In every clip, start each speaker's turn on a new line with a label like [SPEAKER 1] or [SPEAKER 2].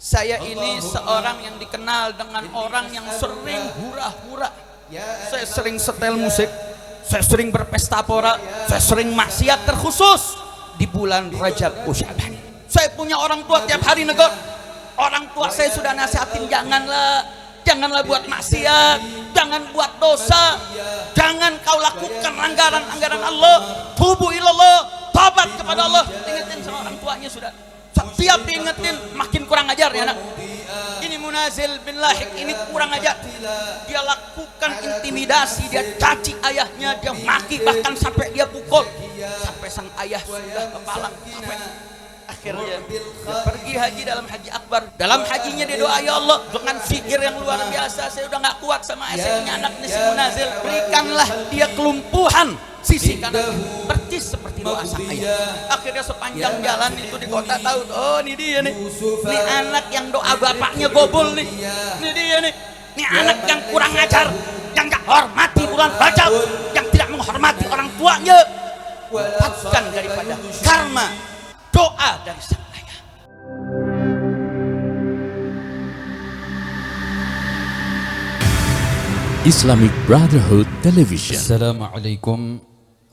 [SPEAKER 1] Saya ini seorang yang dikenal dengan orang yang sering hura-hura. Saya sering setel musik, saya sering berpesta pora, saya sering maksiat, terkhusus di bulan Rajab Syaban. Saya punya orang tua tiap hari negur. Orang tua saya sudah nasihatin, janganlah buat maksiat, jangan buat dosa, jangan kau lakukan anggaran Allah. Tubu ilallah, tobat kepada Allah. Ingetin sama orang tuanya sudah. Setiap diingetin makin kurang ajar ya anak. Ini Munazil bin Lahik ini kurang ajar. Dia lakukan intimidasi, dia caci ayahnya, dia maki, bahkan sampai dia pukul. Sampai sang ayah sudah kepalang. Akhirnya dia pergi haji dalam haji akbar. Dalam hajinya dia doa, ya Allah, dengan fikir yang luar biasa, saya udah gak kuat sama saya punya anaknya si Munazil, berikanlah dia kelumpuhan sisi kanan percis seperti doa sang ayah. Akhirnya sepanjang jalan itu di kota tahu, oh ini dia nih, ini anak yang doa bapaknya gobul nih, ini dia nih, ini anak yang kurang ajar, yang gak hormati bulan Rajab, yang tidak menghormati orang tuanya. Dapatkan daripada karma doa dari sang ayah.
[SPEAKER 2] Islamic Brotherhood Television.
[SPEAKER 1] Assalamualaikum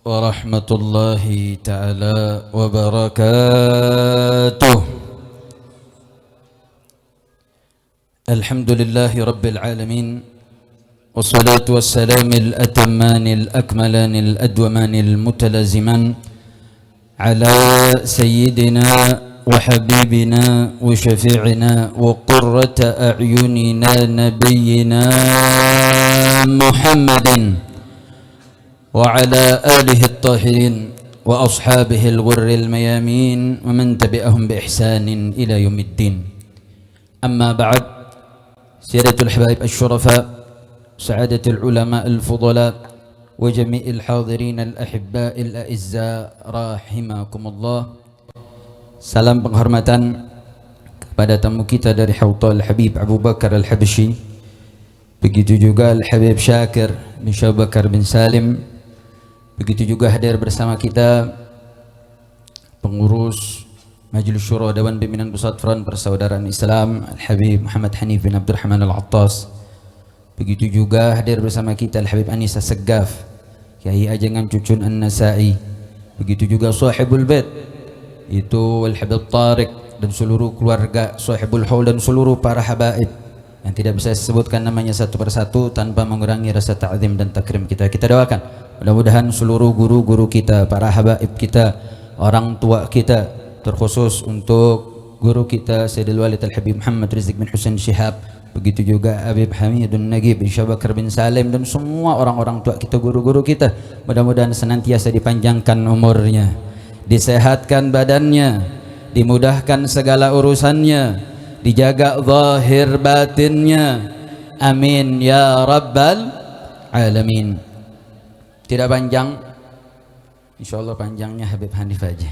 [SPEAKER 1] warahmatullahi ta'ala wabarakatuh. Alhamdulillahi rabbil alamin, wassalatu wassalamil atammanil akmalanil adwamanil mutalaziman ala sayyidina وحبيبنا وشفيعنا وقرة أعيننا نبينا محمد وعلى آله الطاهرين وأصحابه الغر الميامين ومن تبعهم بإحسان إلى يوم الدين. أما بعد، سيادة الحبايب الشرفاء، سعادة العلماء الفضلاء، وجميع الحاضرين الأحباء الأعزاء رحمكم الله. Salam penghormatan kepada tamu kita dari Hautal Habib Abu Bakar Al-Habsyi, begitu juga Al-Habib Syakir bin Abu Bakar bin Salim, begitu juga hadir bersama kita pengurus Majelis Syura Dewan Pimpinan Pusat Front Persaudaraan Islam Al-Habib Muhammad Hanif bin Abdurrahman Al-Attas, begitu juga hadir bersama kita Al-Habib Anis As-Saggaf, Kiai Ajangan Cucun An-Nasai, begitu juga Sahibul Bait itu Al-Habib Tariq dan seluruh keluarga Sahibul Haul dan seluruh para habaib yang tidak bisa disebutkan namanya satu persatu tanpa mengurangi rasa ta'zim dan takrim kita. Kita doakan mudah-mudahan seluruh guru-guru kita, para habaib kita, orang tua kita, terkhusus untuk guru kita Sayyidul Walid Al-Habib Muhammad Rizq bin Husain Syihab, begitu juga Habib Hamidun Nagib bin Abu Bakar bin Salim, dan semua orang-orang tua kita, guru-guru kita, mudah-mudahan senantiasa dipanjangkan umurnya, disehatkan badannya, dimudahkan segala urusannya, dijaga zahir batinnya, amin ya rabbal alamin. Tidak panjang, insyaallah panjangnya Habib Hanif aja,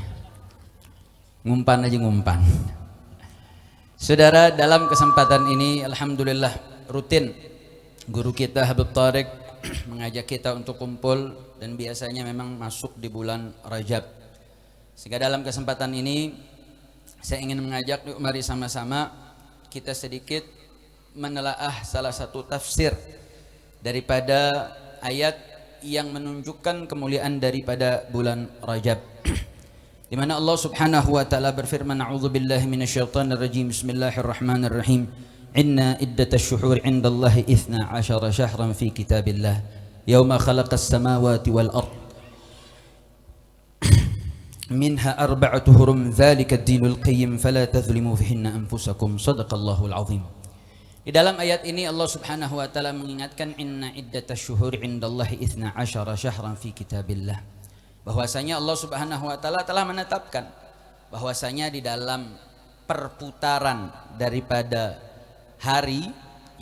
[SPEAKER 1] ngumpan aja ngumpan. Saudara, dalam kesempatan ini alhamdulillah rutin guru kita Habib Tariq mengajak kita untuk kumpul, dan biasanya memang masuk di bulan Rajab. Sehingga dalam kesempatan ini saya ingin mengajak, mari sama-sama kita sedikit menelaah salah satu tafsir daripada ayat yang menunjukkan kemuliaan daripada bulan Rajab, di mana Allah Subhanahu wa taala berfirman, a'udzubillahi minasyaitonir rajim, bismillahirrahmanirrahim, inna iddatash syuhur 'indallahi 12 syahran fi kitabillah yauma khalaqas samawati wal ardh minha arba'atu hurum dzalika ad-dinul qayyim fala tadhlimu fihinna anfusakum sadaqallahul azim. Di dalam ayat ini Allah Subhanahu wa taala mengingatkan inna iddatasy syuhuri 'indallahi 12 syahran fi kitabillah, bahwasanya Allah Subhanahu wa taala telah menetapkan bahwasanya di dalam perputaran daripada hari,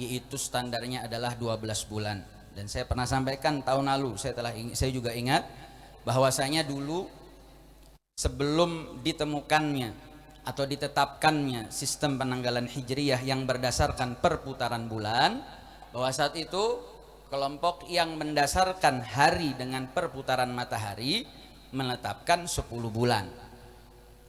[SPEAKER 1] yaitu standarnya adalah 12 bulan. Dan saya pernah sampaikan tahun lalu, saya juga ingat bahwasanya dulu sebelum ditemukannya atau ditetapkannya sistem penanggalan hijriyah yang berdasarkan perputaran bulan, bahwa saat itu kelompok yang mendasarkan hari dengan perputaran matahari menetapkan 10 bulan.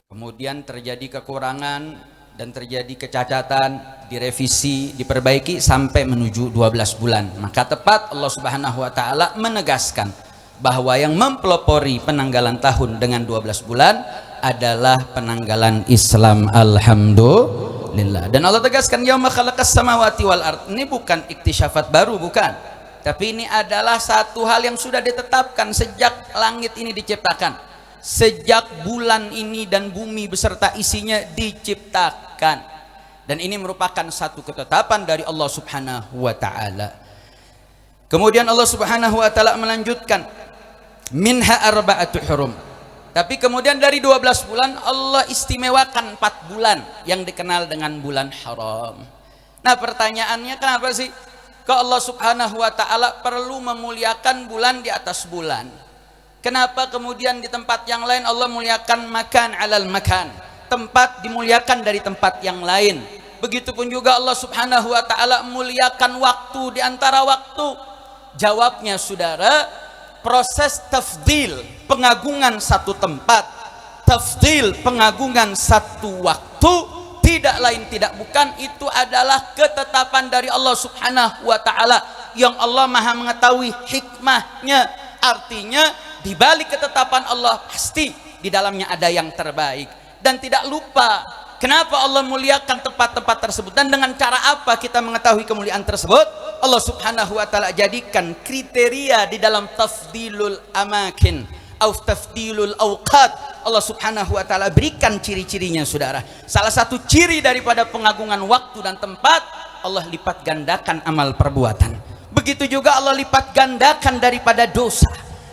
[SPEAKER 1] Kemudian terjadi kekurangan dan terjadi kecacatan, direvisi, diperbaiki sampai menuju 12 bulan. Maka tepat Allah Subhanahu wa taala menegaskan bahwa yang mempelopori penanggalan tahun dengan 12 bulan adalah penanggalan Islam. Alhamdulillah. Dan Allah tegaskan yauma khalaqas samawati wal ard. Ini bukan iktisyafat baru, bukan. Tapi ini adalah satu hal yang sudah ditetapkan sejak langit ini diciptakan. Sejak bulan ini dan bumi beserta isinya diciptakan. Dan ini merupakan satu ketetapan dari Allah Subhanahu wa taala. Kemudian Allah Subhanahu wa taala melanjutkan minha arba'atu hurum. Tapi kemudian dari 12 bulan Allah istimewakan 4 bulan yang dikenal dengan bulan haram. Nah, pertanyaannya kenapa sih kok Allah Subhanahu wa taala perlu memuliakan bulan di atas bulan? Kenapa kemudian di tempat yang lain Allah muliakan makan alal makan, tempat dimuliakan dari tempat yang lain? Begitupun juga Allah Subhanahu wa taala muliakan waktu di antara waktu. Jawabnya saudara, proses tafdil, pengagungan satu tempat, tafdil, pengagungan satu waktu, tidak lain tidak bukan itu adalah ketetapan dari Allah Subhanahu wa taala yang Allah Maha mengetahui hikmahnya. Artinya di balik ketetapan Allah pasti di dalamnya ada yang terbaik. Dan tidak lupa kenapa Allah muliakan tempat-tempat tersebut dan dengan cara apa kita mengetahui kemuliaan tersebut. Allah Subhanahu wa taala jadikan kriteria di dalam tafdilul amakin atau tafdilul awqat. Allah Subhanahu wa taala berikan ciri-cirinya saudara. Salah satu ciri daripada pengagungan waktu dan tempat, Allah lipat gandakan amal perbuatan. Begitu juga Allah lipat gandakan daripada dosa.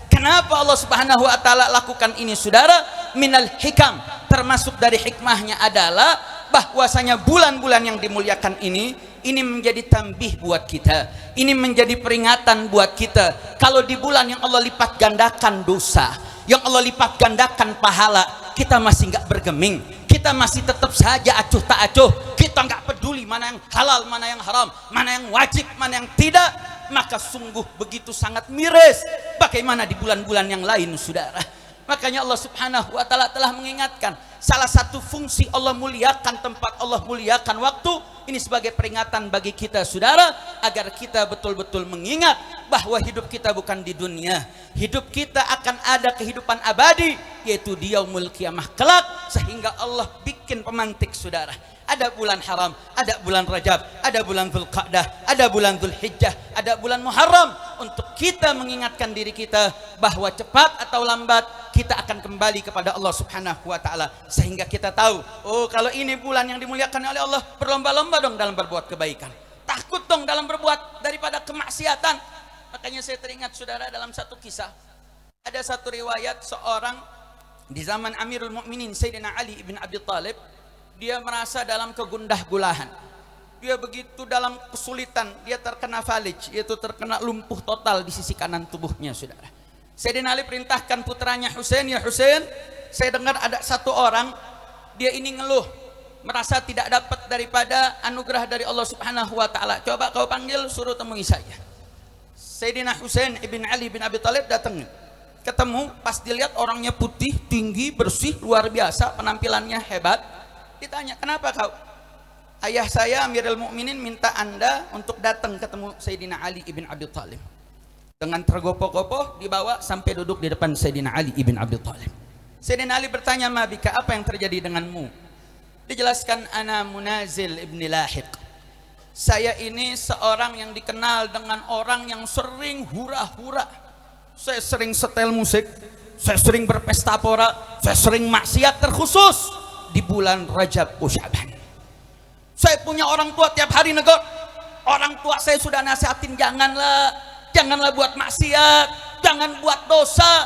[SPEAKER 1] Kenapa Allah Subhanahu wa taala lakukan ini saudara? Minal hikam, termasuk dari hikmahnya adalah bahwasanya bulan-bulan yang dimuliakan ini menjadi tambih buat kita. Ini menjadi peringatan buat kita. Kalau di bulan yang Allah lipat gandakan dosa, yang Allah lipat gandakan pahala, kita masih nggak bergeming, kita masih tetap saja acuh tak acuh, kita nggak peduli mana yang halal, mana yang haram, mana yang wajib, mana yang tidak, maka sungguh begitu sangat miris bagaimana di bulan-bulan yang lain saudara. Makanya Allah Subhanahu wa taala telah mengingatkan salah satu fungsi Allah muliakan tempat, Allah muliakan waktu ini sebagai peringatan bagi kita saudara, agar kita betul-betul mengingat bahwa hidup kita bukan di dunia, hidup kita akan ada kehidupan abadi yaitu di yaumul qiyamah kelak. Sehingga Allah bikin pemantik saudara. Ada bulan haram, ada bulan Rajab, ada bulan Dzulqa'dah, ada bulan Dzulhijjah, ada bulan Muharram, untuk kita mengingatkan diri kita bahwa cepat atau lambat kita akan kembali kepada Allah Subhanahu wa taala. Sehingga kita tahu, oh kalau ini bulan yang dimuliakan oleh Allah, berlomba-lomba dong dalam berbuat kebaikan, takut dong dalam berbuat daripada kemaksiatan. Makanya saya teringat saudara dalam satu kisah, ada satu riwayat seorang di zaman Amirul Mukminin Sayyidina Ali ibn Abi Thalib. Dia merasa dalam kegundah gulahan, dia begitu dalam kesulitan, dia terkena falij, yaitu terkena lumpuh total di sisi kanan tubuhnya saudara. Sayyidina Ali perintahkan putranya Husain, ya Husain, saya dengar ada satu orang, dia ini ngeluh, merasa tidak dapat daripada anugerah dari Allah Subhanahu wa taala, coba kau panggil, suruh temui saya. Sayyidina Husain ibn Ali bin Abi Thalib datang, ketemu, pas dilihat orangnya putih, tinggi, bersih, luar biasa, penampilannya hebat. Ditanya, kenapa kau? Ayah saya Amirul Mukminin minta anda untuk datang ketemu Sayyidina Ali ibn Abi Thalib. Dengan tergopoh-gopoh dibawa sampai duduk di depan Sayyidina Ali ibn Abi Thalib. Sayyidina Ali bertanya, ma bika, apa yang terjadi denganmu? Dijelaskan, ana Munazil ibn Lahiq, saya ini seorang yang dikenal dengan orang yang sering hura-hura. Saya sering setel musik, saya sering berpesta pora, saya sering maksiat, terkhusus di bulan Rajab Syaban. Saya punya orang tua tiap hari negur. Orang tua saya sudah nasihatin, janganlah buat maksiat, jangan buat dosa,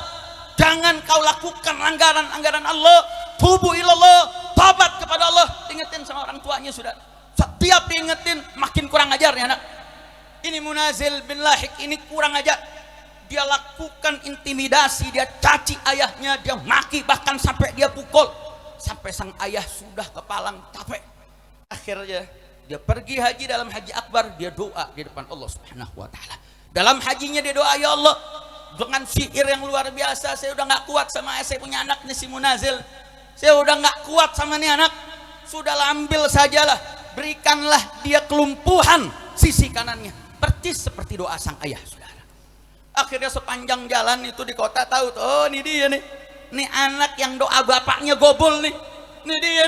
[SPEAKER 1] jangan kau lakukan anggaran Allah, tubu ilallah, tobat kepada Allah. Ingetin sama orang tuanya sudah. Setiap diingetin makin kurang ajar ya anak. Ini Munazil bin Lahiq ini kurang ajar. Dia lakukan intimidasi, dia caci ayahnya, dia maki, bahkan sampai dia pukul. Sampai sang ayah sudah kepalang capek. Akhirnya dia pergi haji, dalam haji akbar dia doa di depan Allah Subhanahu wa taala. Dalam hajinya dia doa, ya Allah, dengan syair yang luar biasa, saya udah nggak kuat sama saya punya anak nih si Munazil. Saya udah nggak kuat sama nih anak. sudahlah ambil sajalah, berikanlah dia kelumpuhan sisi kanannya, percis seperti doa sang ayah, saudara. Akhirnya sepanjang jalan itu di kota tahu tuh, oh ini dia nih, nih anak yang doa bapaknya gobol nih, ini dia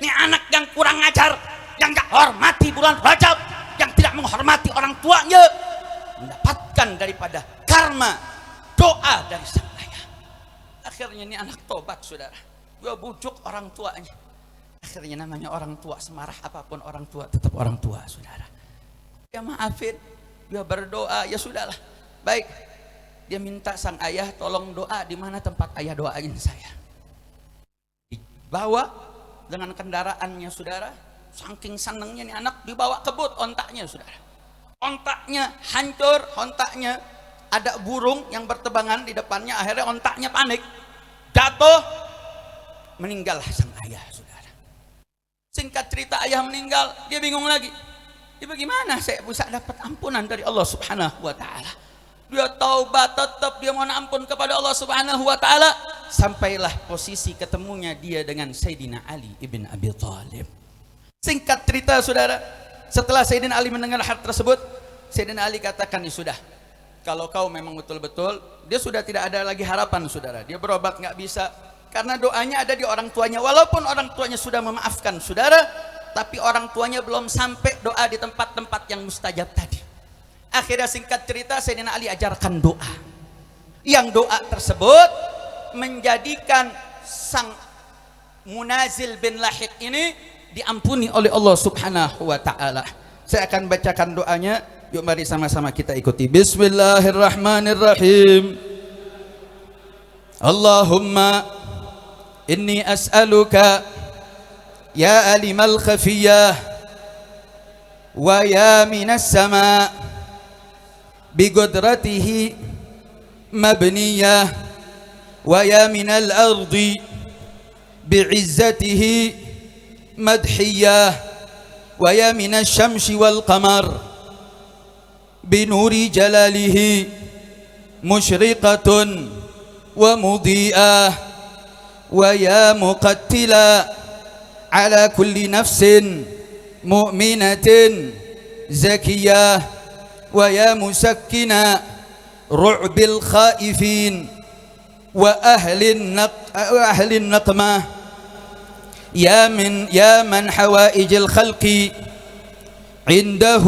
[SPEAKER 1] nih anak yang kurang ajar, yang gak hormati bulan Rajab, yang tidak menghormati orang tuanya, mendapatkan daripada karma doa dari sang ayah. Akhirnya ini anak tobat, saudara. Gue bujuk orang tuanya. Akhirnya namanya orang tua, semarah apapun orang tua tetap orang tua, saudara. Dia maafin, dia berdoa, ya sudahlah. Baik, dia minta sang ayah tolong doa di mana tempat ayah doain saya. Dibawa dengan kendaraannya, saudara. Saking senengnya nih anak, dibawa kebut ontaknya, saudara. Ontaknya hancur, ontaknya ada burung yang bertebangan di depannya. Akhirnya ontaknya panik, jatuh, meninggallah sang ayah, saudara. Singkat cerita, ayah meninggal, dia bingung lagi. Dia bagaimana saya bisa dapat ampunan dari Allah Subhanahu wa taala? Dia taubat tetap, dia mohon ampun kepada Allah Subhanahu wa taala, sampailah posisi ketemunya dia dengan Sayyidina Ali ibn Abi Thalib. Singkat cerita, saudara, setelah Sayyidina Ali mendengar hal tersebut, Sayyidina Ali katakan, ya sudah, kalau kau memang betul-betul, dia sudah tidak ada lagi harapan, saudara. Dia berobat nggak bisa, karena doanya ada di orang tuanya. Walaupun orang tuanya sudah memaafkan, saudara, tapi orang tuanya belum sampai doa di tempat-tempat yang mustajab tadi. Akhirnya singkat cerita, Sayyidina Ali ajarkan doa. Yang doa tersebut menjadikan sang Munazil bin Lahiq ini diampuni oleh Allah Subhanahu wa taala. Saya akan bacakan doanya. Yuk mari sama-sama kita ikuti. Bismillahirrahmanirrahim. Allahumma inni as'aluka ya alimal khafiyah wa ya minas sama biqudratihi mabniyah wa ya minal ardi bi'izzatihi مدحية ويا من الشمس والقمر بنور جلاله مشرقة ومضيئة ويا مقتلا على كل نفس مؤمنة زكية ويا مسكنا رعب الخائفين وأهل النقمة يا من حوائج الخلق عنده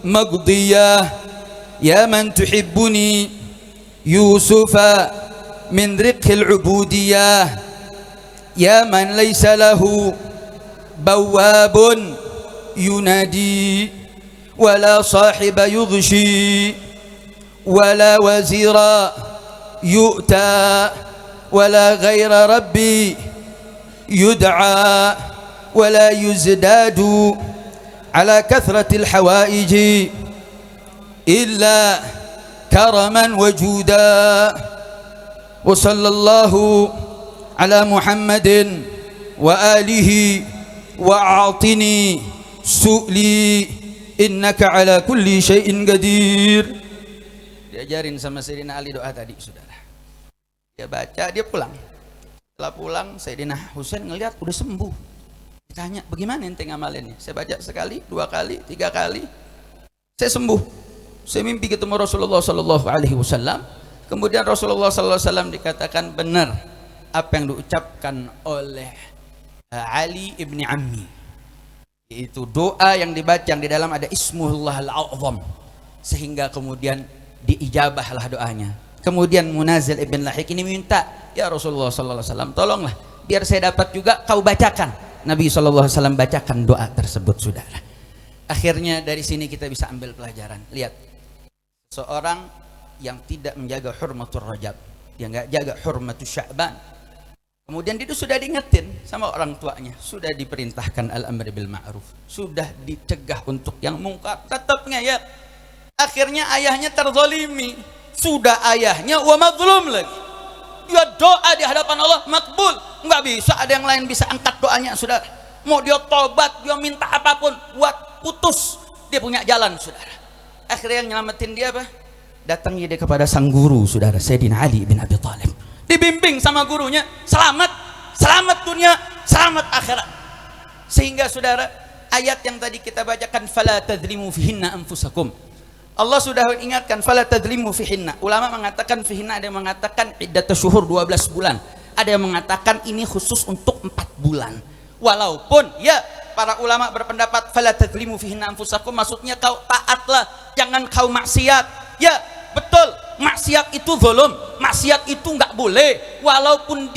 [SPEAKER 1] مقضية يا من تحبني يوسف من رق العبودية يا من ليس له بواب ينادي ولا صاحب يغشي ولا وزير يؤتى ولا غير ربي يدعى ولا يزداد على كثرة الحوائج إلا كرما وجودا وصلى الله على محمد وآله وأعطني سؤلي إنك على كل شيء قدير. Diajarin sama Sayyidina Ali doa tadi, saudara. Dia baca, dia pulang. Setelah pulang, Sayyidina Husain ngelihat udah sembuh. Ditanya, bagaimana ente ngamalinnya? Saya baca sekali, 2 kali, 3 kali, saya sembuh. Saya mimpi ketemu Rasulullah Sallallahu Alaihi Wasallam. Kemudian Rasulullah Sallallahu Alaihi Wasallam dikatakan benar apa yang diucapkan oleh Ali ibni Ammi, yaitu doa yang dibaca yang di dalam ada Ismullahil A'zam, sehingga kemudian diijabahlah doanya. Kemudian Munazil ibn Lahiq ini minta, ya Rasulullah sallallahu alaihi wasallam, tolonglah biar saya dapat juga kau bacakan. Nabi sallallahu alaihi wasallam bacakan doa tersebut, saudara. Akhirnya dari sini kita bisa ambil pelajaran. Lihat, seorang yang tidak menjaga hurmatul Rajab, dia nggak jaga hurmatul Sya'ban, kemudian dia sudah diingetin sama orang tuanya, sudah diperintahkan al-amr bil ma'ruf, sudah dicegah untuk yang mungkar, tetap ngeyel. Akhirnya ayahnya terzalimi, sudah ayahnya wa mazlum lagi. Dia doa di hadapan Allah makbul, nggak bisa ada yang lain bisa angkat doanya, saudara. Mau dia tobat, dia minta apapun, buat putus dia punya jalan, saudara. Akhirnya yang nyelamatin dia apa? Datangnya dia kepada sang guru, saudara, Sayyidina Ali bin Abi Thalib. Dibimbing sama gurunya, selamat, selamat dunia, selamat akhirat. Sehingga saudara, ayat yang tadi kita bacakan, fala tadzlimu fihinna anfusakum, Allah sudah ingatkan fala tadzlimu fihinna. Ulama mengatakan fihinna, ada yang mengatakan iddatus syuhur 12 bulan, ada yang mengatakan ini khusus untuk 4 bulan. Walaupun ya para ulama berpendapat fala tadzlimu fihinna anfusakum, maksudnya kau taatlah, jangan kau maksiat. Ya betul, maksiat itu zulum, maksiat itu nggak boleh, walaupun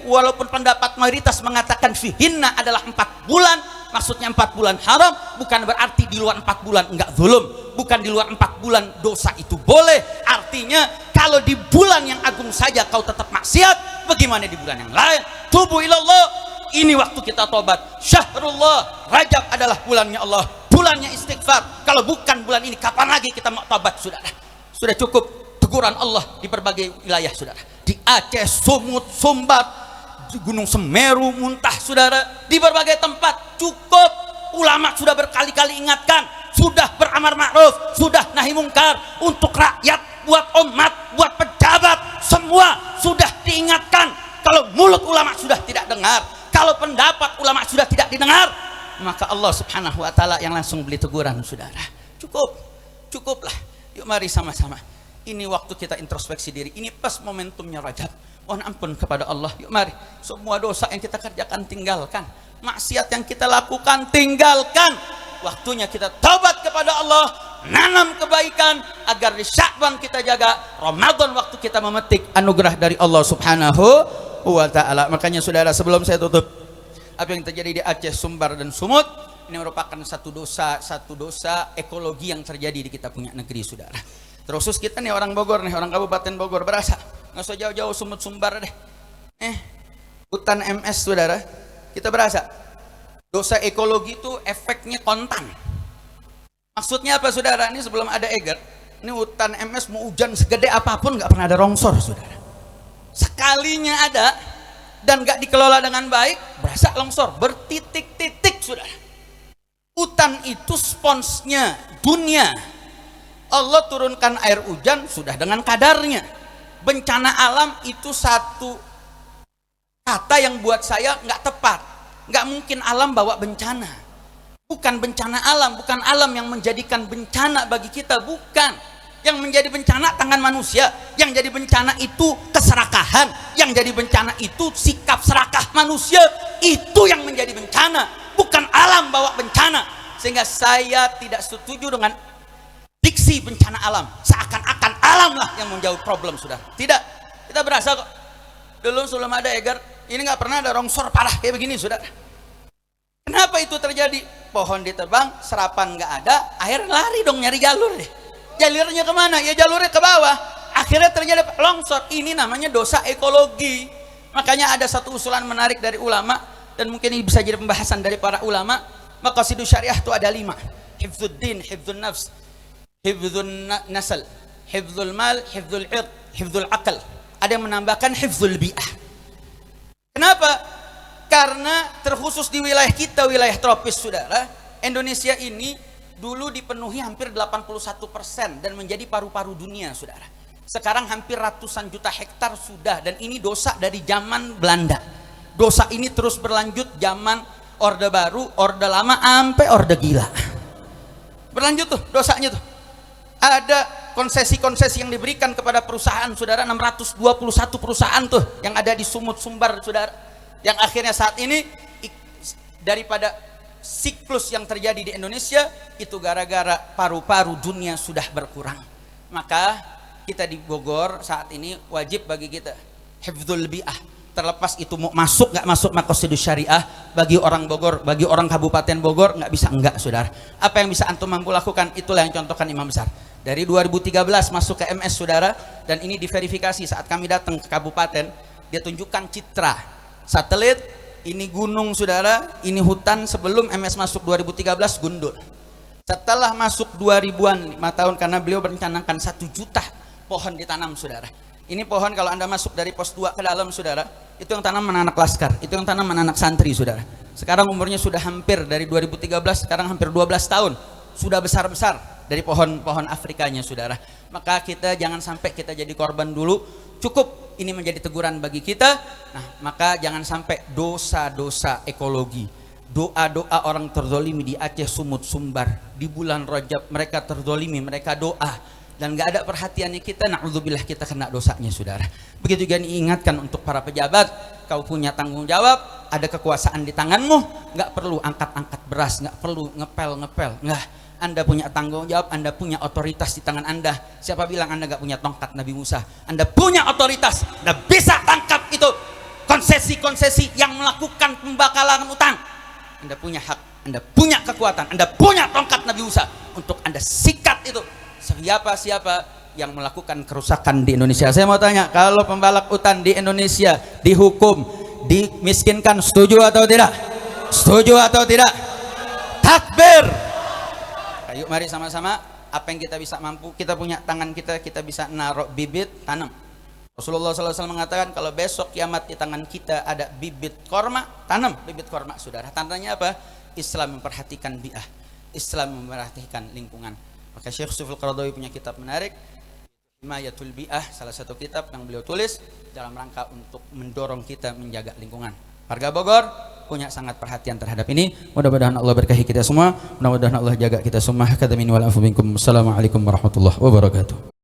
[SPEAKER 1] walaupun pendapat mayoritas mengatakan fihinna adalah 4 bulan, maksudnya 4 bulan haram, bukan berarti di luar 4 bulan enggak zulum, bukan di luar 4 bulan dosa itu boleh. Artinya kalau di bulan yang agung saja kau tetap maksiat, bagaimana di bulan yang lain? Tubu ilallah, ini waktu kita tobat. Syahrullah, Rajab adalah bulannya Allah, bulannya istighfar. Kalau bukan bulan ini, kapan lagi kita mau tobat, saudara? Sudah cukup teguran Allah di berbagai wilayah, saudara. Di Aceh, Sumut, Sumbar, di Gunung Semeru, Muntah, saudara, di berbagai tempat. Cukup. Ulama sudah berkali-kali ingatkan, sudah beramar ma'ruf, sudah nahi mungkar, untuk rakyat, buat umat, buat pejabat, semua sudah diingatkan. Kalau mulut ulama sudah tidak dengar, kalau pendapat ulama sudah tidak didengar, maka Allah subhanahu wa ta'ala yang langsung beri teguran, saudara. Cukuplah. Yuk mari sama-sama, ini waktu kita introspeksi diri, ini pas momentumnya Rajab, mohon ampun kepada Allah. Yuk mari, semua dosa yang kita kerjakan tinggalkan, maksiat yang kita lakukan tinggalkan. Waktunya kita taubat kepada Allah, nanam kebaikan, agar di Sya'ban kita jaga, Ramadan waktu kita memetik anugerah dari Allah subhanahu wa ta'ala. Makanya saudara, sebelum saya tutup, apa yang terjadi di Aceh, Sumbar dan Sumut ini merupakan satu dosa ekologi yang terjadi di kita punya negeri, saudara. Terkhusus kita nih orang Bogor nih, orang Kabupaten Bogor, berasa nggak usah jauh-jauh Sumut Sumbar deh, hutan MS, saudara, kita berasa dosa ekologi itu efeknya kontan. Maksudnya apa, saudara? Ini sebelum ada Eger, ini hutan MS mau hujan segede apapun nggak pernah ada longsor, saudara. Sekalinya ada dan nggak dikelola dengan baik, berasa longsor bertitik-titik, saudara. Hutan itu sponsnya dunia. Allah turunkan air hujan sudah dengan kadarnya. Bencana alam itu satu kata yang buat saya nggak tepat. Nggak mungkin alam bawa bencana. Bukan bencana alam, bukan alam yang menjadikan bencana bagi kita, bukan. Yang menjadi bencana tangan manusia. Yang jadi bencana itu keserakahan. Yang jadi bencana itu sikap serakah manusia. Itu yang menjadi bencana, bukan alam bawa bencana. Sehingga saya tidak setuju dengan diksi bencana alam, seakan-akan alam lah yang menjawab problem, sudah. Tidak, kita berasa kok dulu sebelum ada Eger ini nggak pernah ada longsor parah kayak begini, sudah. Kenapa itu terjadi? Pohon ditebang, serapan nggak ada, air lari dong nyari jalur deh. Jalurnya kemana? Ya jalurnya ke bawah. Akhirnya terjadi longsor. Ini namanya dosa ekologi. Makanya ada satu usulan menarik dari ulama, dan mungkin ini bisa jadi pembahasan dari para ulama. Maqasidus syariah itu ada 5: hifdzuddin, hifdzun nafs, hifdzun nasl, hifdzul mal, hifdzul ird, hifdzul aql. Ada yang menambahkan hifdzul bi'ah. Kenapa? Karena terkhusus di wilayah kita, wilayah tropis, saudara, Indonesia ini dulu dipenuhi hampir 81% dan menjadi paru-paru dunia, saudara. Sekarang hampir ratusan juta hektar sudah, dan ini dosa dari zaman Belanda. Dosa ini terus berlanjut zaman Orde Baru, Orde Lama, sampai Orde Gila. Berlanjut tuh dosanya tuh. Ada konsesi-konsesi yang diberikan kepada perusahaan, saudara, 621 perusahaan tuh yang ada di Sumut Sumbar, saudara. Yang akhirnya saat ini daripada siklus yang terjadi di Indonesia itu gara-gara paru-paru dunia sudah berkurang. Maka kita di Bogor saat ini wajib bagi kita hifdzul bi'ah. Terlepas itu mau masuk nggak masuk maqasidus syariah, bagi orang Bogor, bagi orang Kabupaten Bogor nggak bisa enggak, saudara. Apa yang bisa antum mampu lakukan, itulah yang contohkan Imam Besar. Dari 2013 masuk ke MS, saudara, dan ini diverifikasi saat kami datang ke kabupaten, dia tunjukkan citra satelit, ini gunung, saudara, ini hutan. Sebelum MS masuk 2013 gundul. Setelah masuk 2000-an, 5 tahun, karena beliau merencanakan 1 juta pohon ditanam, saudara. Ini pohon kalau Anda masuk dari pos 2 ke dalam, saudara, itu yang tanam anak laskar, itu yang tanam anak santri, saudara. Sekarang umurnya sudah hampir dari 2013, sekarang hampir 12 tahun. Sudah besar-besar dari pohon-pohon Afrikanya, saudara. Maka kita jangan sampai kita jadi korban dulu. Cukup ini menjadi teguran bagi kita. Nah, maka jangan sampai dosa-dosa ekologi, Doa-doa orang terzolimi di Aceh, Sumut, Sumbar, di bulan Rajab mereka terzolimi, mereka doa dan nggak ada perhatiannya kita, na'udzubillah kita kena dosanya saudara. Begitu juga diingatkan untuk para pejabat, kau punya tanggung jawab, ada kekuasaan di tanganmu, nggak perlu angkat-angkat beras, nggak perlu ngepel-ngepel, nggak. Anda punya tanggung jawab, Anda punya otoritas di tangan Anda. Siapa bilang Anda nggak punya tongkat Nabi Musa? Anda punya otoritas, Anda bisa tangkap itu konsesi-konsesi yang melakukan pembakalan utang. Anda punya hak, Anda punya kekuatan, Anda punya tongkat Nabi Musa untuk Anda sikat itu. Siapa yang melakukan kerusakan di Indonesia? Saya mau tanya, kalau pembalak utang di Indonesia dihukum, dimiskinkan, setuju atau tidak? Setuju atau tidak? Takbir. Ayo mari sama-sama, apa yang kita bisa mampu, kita punya tangan kita bisa naruh bibit, tanam. Rasulullah SAW mengatakan kalau besok kiamat di tangan kita ada bibit korma, tanam bibit korma saudara. Tandanya apa? Islam memperhatikan bi'ah, Islam memperhatikan lingkungan. Maka Syekh Yusuful Qaradawi punya kitab menarik, Himayatul Bi'ah, salah satu kitab yang beliau tulis dalam rangka untuk mendorong kita menjaga lingkungan. Warga Bogor punya sangat perhatian terhadap ini. Mudah-mudahan Allah berkahi kita semua, mudah-mudahan Allah jaga kita semua. Assalamualaikum warahmatullahi wabarakatuh.